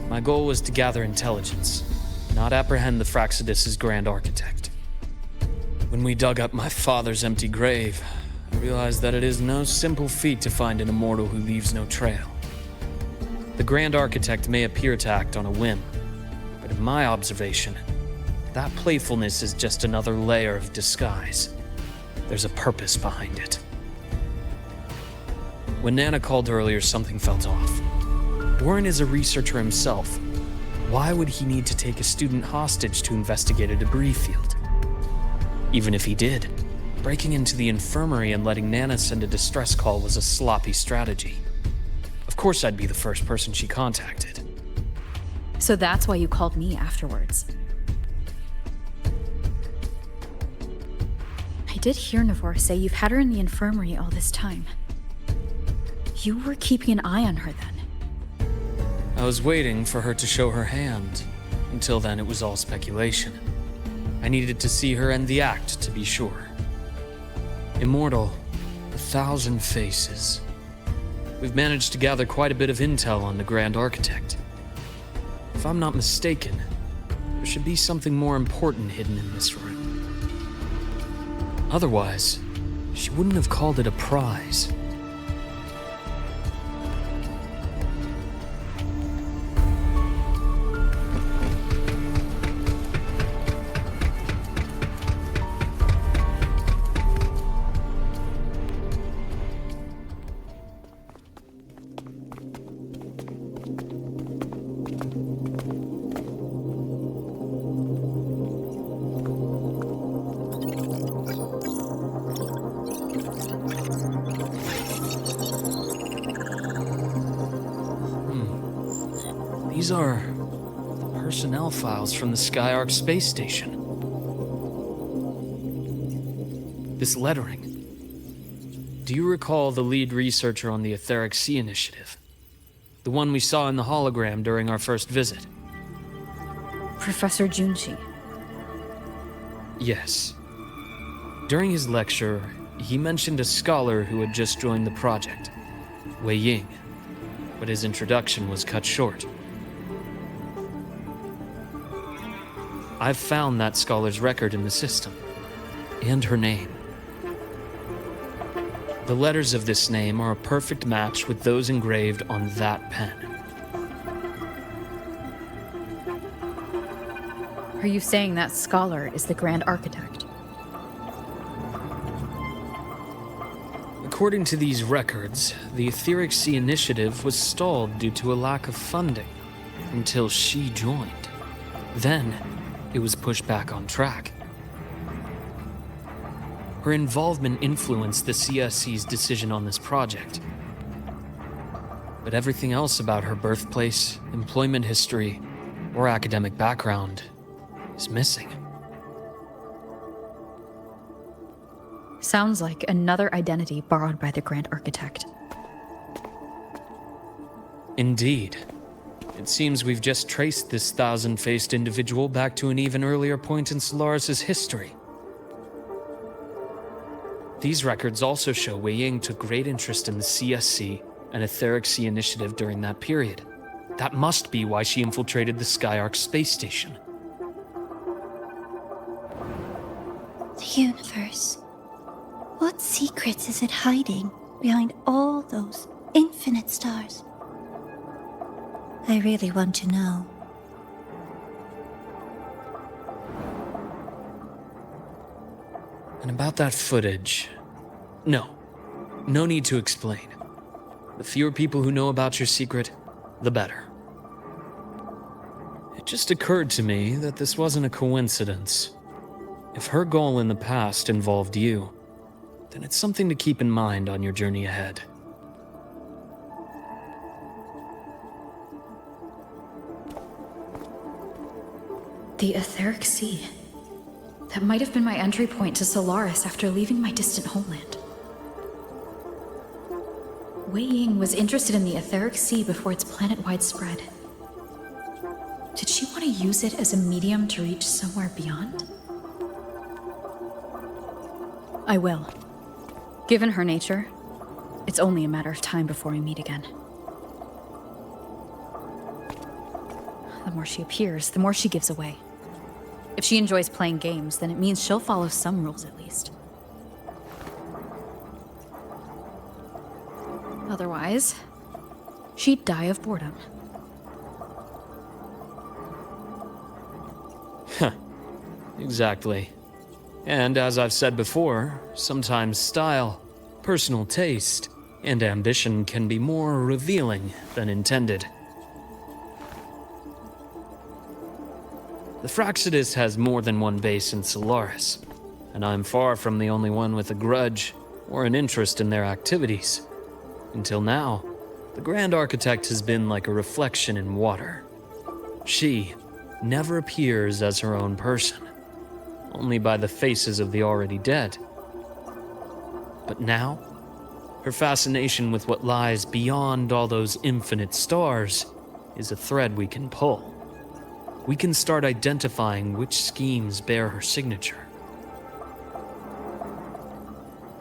My goal was to gather intelligence, not apprehend the Fraxidus' Grand Architect. When we dug up my father's empty grave, I realized that it is no simple feat to find an immortal who leaves no trail. The Grand Architect may appear to act on a whim, but in my observation, that playfulness is just another layer of disguise. There's a purpose behind it. When Nana called earlier, something felt off. Warren is a researcher himself. Why would he need to take a student hostage to investigate a debris field? Even if he did, breaking into the infirmary and letting Nana send a distress call was a sloppy strategy. Of course I'd be the first person she contacted. So that's why you called me afterwards. I did hear Navor say you've had her in the infirmary all this time. You were keeping an eye on her then. I was waiting for her to show her hand. Until then, it was all speculation. I needed to see her end the act to be sure. Immortal, 1,000 faces. We've managed to gather quite a bit of intel on the Grand Architect. If I'm not mistaken, there should be something more important hidden in this room. Otherwise, she wouldn't have called it a prize. These are personnel files from the Skyark space station. This lettering. Do you recall the lead researcher on the Etheric Sea Initiative? The one we saw in the hologram during our first visit? Professor Junshi. Yes. During his lecture, he mentioned a scholar who had just joined the project, Wei Ying, but his introduction was cut short. I've found that scholar's record in the system, and her name. The letters of this name are a perfect match with those engraved on that pen. Are you saying that scholar is the Grand Architect? According to these records, the Etheric Sea Initiative was stalled due to a lack of funding until she joined. Then, it was pushed back on track. Her involvement influenced the CSC's decision on this project. But everything else about her birthplace, employment history, or academic background is missing. Sounds like another identity borrowed by the Grand Architect. Indeed. It seems we've just traced this 1,000-faced individual back to an even earlier point in Solaris' history. These records also show Wei Ying took great interest in the CSC and Etheric Sea Initiative during that period. That must be why she infiltrated the Skyark space station. The universe. What secrets is it hiding behind all those infinite stars? I really want to know. And about that footage... No need to explain. The fewer people who know about your secret, the better. It just occurred to me that this wasn't a coincidence. If her goal in the past involved you, then it's something to keep in mind on your journey ahead. The Etheric Sea. That might have been my entry point to Solaris after leaving my distant homeland. Wei Ying was interested in the Etheric Sea before its planet-wide spread. Did she want to use it as a medium to reach somewhere beyond? I will. Given her nature, it's only a matter of time before we meet again. The more she appears, the more she gives away. If she enjoys playing games, then it means she'll follow some rules at least. Otherwise, she'd die of boredom. Exactly. And as I've said before, sometimes style, personal taste, and ambition can be more revealing than intended. The Fraxidus has more than one base in Solaris. and I'm far from the only one with a grudge or an interest in their activities. Until now, the Grand Architect has been like a reflection in water. She never appears as her own person, only by the faces of the already dead. But now, her fascination with what lies beyond all those infinite stars is a thread we can pull. We can start identifying which schemes bear her signature.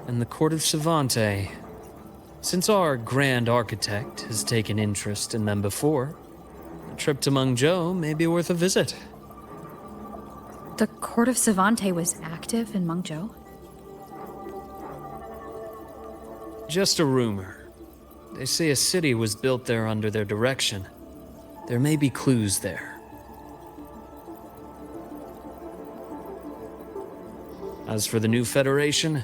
And the Court of Savante, since our Grand Architect has taken interest in them before, a trip to Mengzhou may be worth a visit. The Court of Savante was active in Mengzhou? Just a rumor. They say a city was built there under their direction. There may be clues there. As for the new Federation,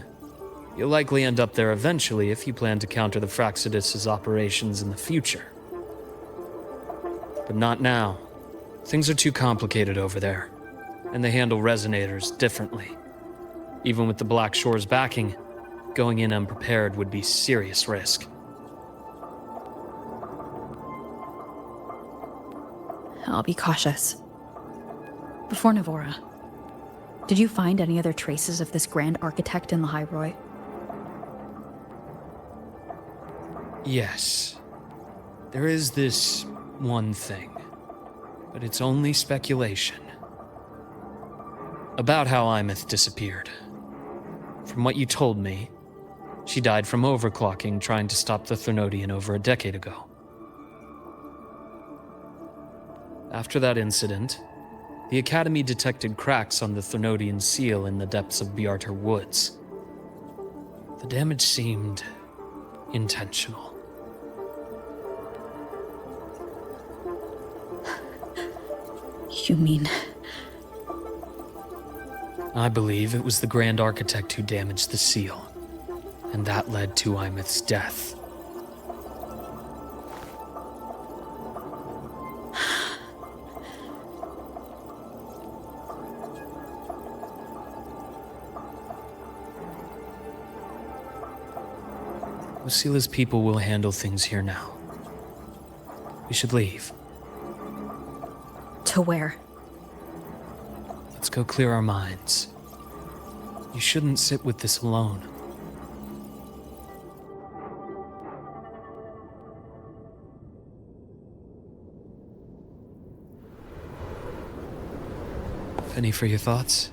you'll likely end up there eventually if you plan to counter the Fraxidus' operations in the future. But not now. Things are too complicated over there, and they handle resonators differently. Even with the Black Shore's backing, going in unprepared would be serious risk. I'll be cautious. Before Navora, did you find any other traces of this Grand Architect in Lahai-Roi? Yes. There is this one thing, but it's only speculation. About how Imeth disappeared. From what you told me, she died from overclocking trying to stop the Thermodian over a decade ago. After that incident, the Academy detected cracks on the Thermodian seal in the depths of Biarter Woods. The damage seemed intentional. You mean... I believe it was the Grand Architect who damaged the seal, and that led to Imeth's death. Lucila's people will handle things here now. We should leave. To where? Let's go clear our minds. You shouldn't sit with this alone. Penny for your thoughts?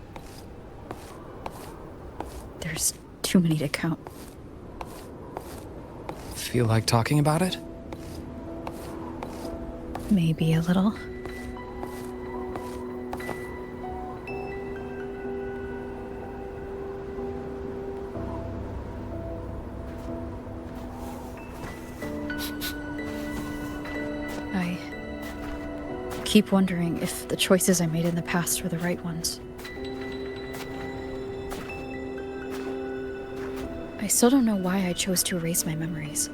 There's too many to count. Feel like talking about it? Maybe a little. I keep wondering if the choices I made in the past were the right ones. I still don't know why I chose to erase my memories.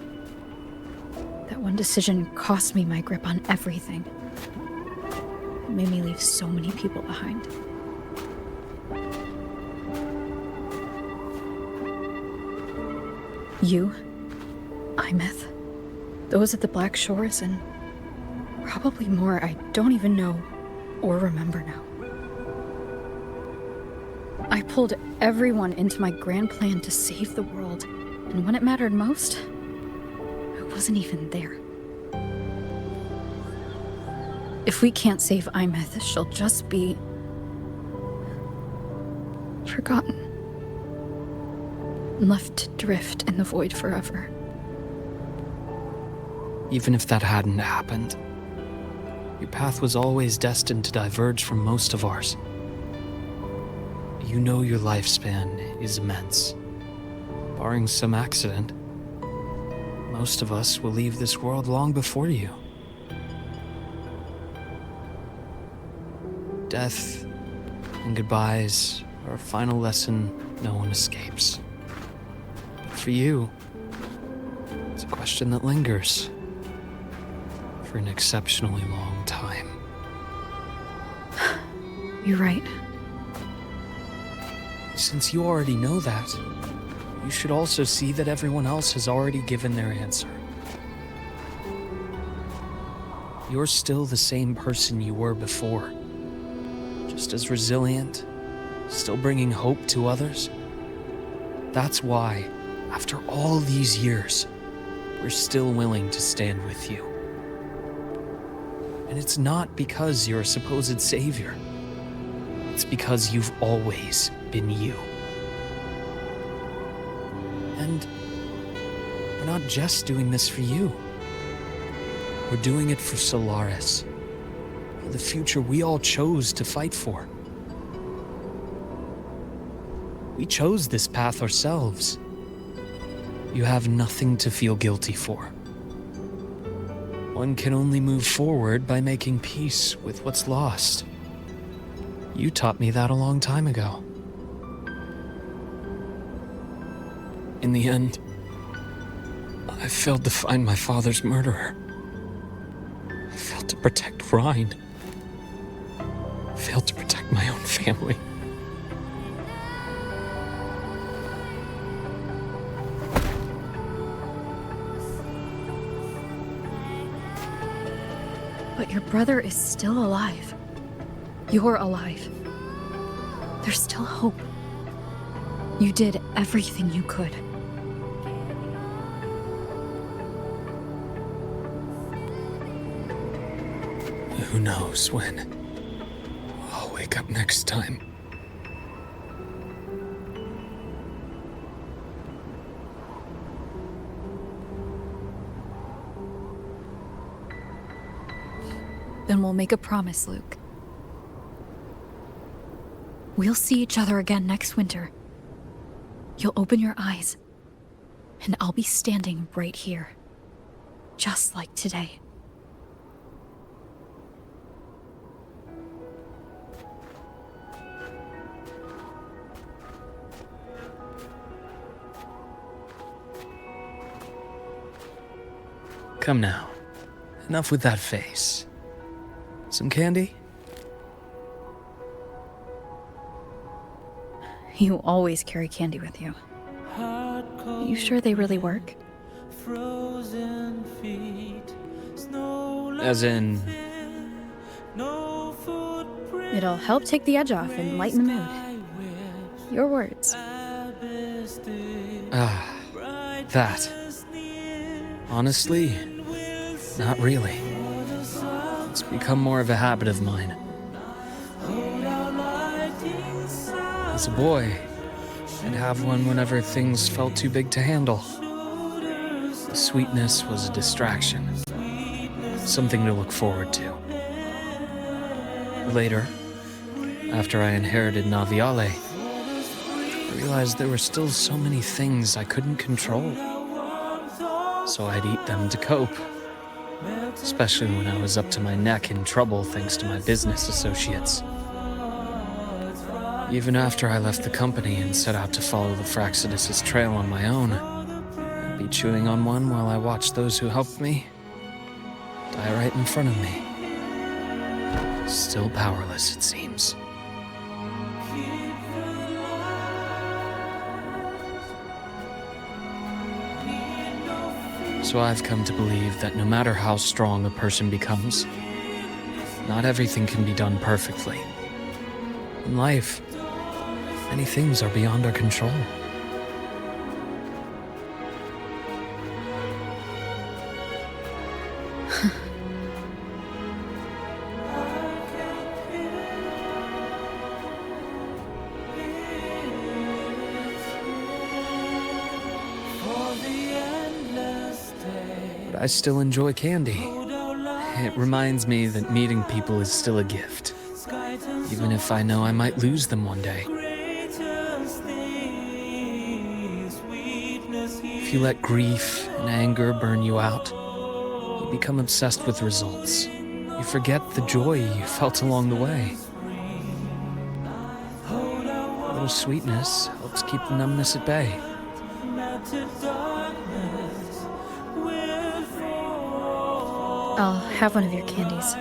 That one decision cost me my grip on everything. It made me leave so many people behind. You, Imeth, those at the Black Shores, and probably more I don't even know or remember now. I pulled everyone into my grand plan to save the world, and when it mattered most, I wasn't even there. If we can't save Imeth, she'll just be... forgotten. And left to drift in the void forever. Even if that hadn't happened, your path was always destined to diverge from most of ours. You know your lifespan is immense. Barring some accident, most of us will leave this world long before you. Death and goodbyes are a final lesson no one escapes. But for you, it's a question that lingers for an exceptionally long time. You're right. Since you already know that, you should also see that everyone else has already given their answer. You're still the same person you were before. Just as resilient, still bringing hope to others. That's why, after all these years, we're still willing to stand with you. And it's not because you're a supposed savior. It's because you've always been you. And we're not just doing this for you. We're doing it for Solaris, for the future we all chose to fight for. We chose this path ourselves. You have nothing to feel guilty for. One can only move forward by making peace with what's lost. You taught me that a long time ago. In the end, I failed to find my father's murderer. I failed to protect Rhine. I failed to protect my own family. But your brother is still alive. You're alive. There's still hope. You did everything you could. Who knows when I'll wake up next time. Then we'll make a promise, Luke. We'll see each other again next winter. You'll open your eyes, and I'll be standing right here. Just like today. Come now. Enough with that face. Some candy? You always carry candy with you. Are you sure they really work? As in... It'll help take the edge off and lighten the mood. Your words. That. Honestly, not really. It's become more of a habit of mine. As a boy, I'd have one whenever things felt too big to handle. The sweetness was a distraction, something to look forward to. Later, after I inherited Naviale, I realized there were still so many things I couldn't control. So I'd eat them to cope, especially when I was up to my neck in trouble thanks to my business associates. Even after I left the company and set out to follow the Fraxidus' trail on my own, I'd be chewing on one while I watched those who helped me die right in front of me. Still powerless, it seems. So I've come to believe that no matter how strong a person becomes, not everything can be done perfectly. In life, many things are beyond our control. But I still enjoy candy. It reminds me that meeting people is still a gift, even if I know I might lose them one day. If you let grief and anger burn you out, you become obsessed with results. You forget the joy you felt along the way. A little sweetness helps keep the numbness at bay. I'll have one of your candies.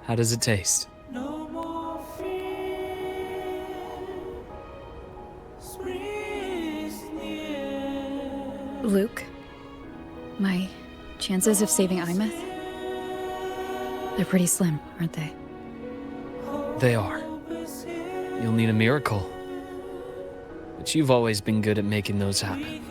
How does it taste? Luke, my chances of saving Imeth? They're pretty slim, aren't they? They are. You'll need a miracle. But you've always been good at making those happen.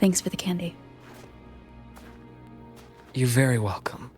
Thanks for the candy. You're very welcome.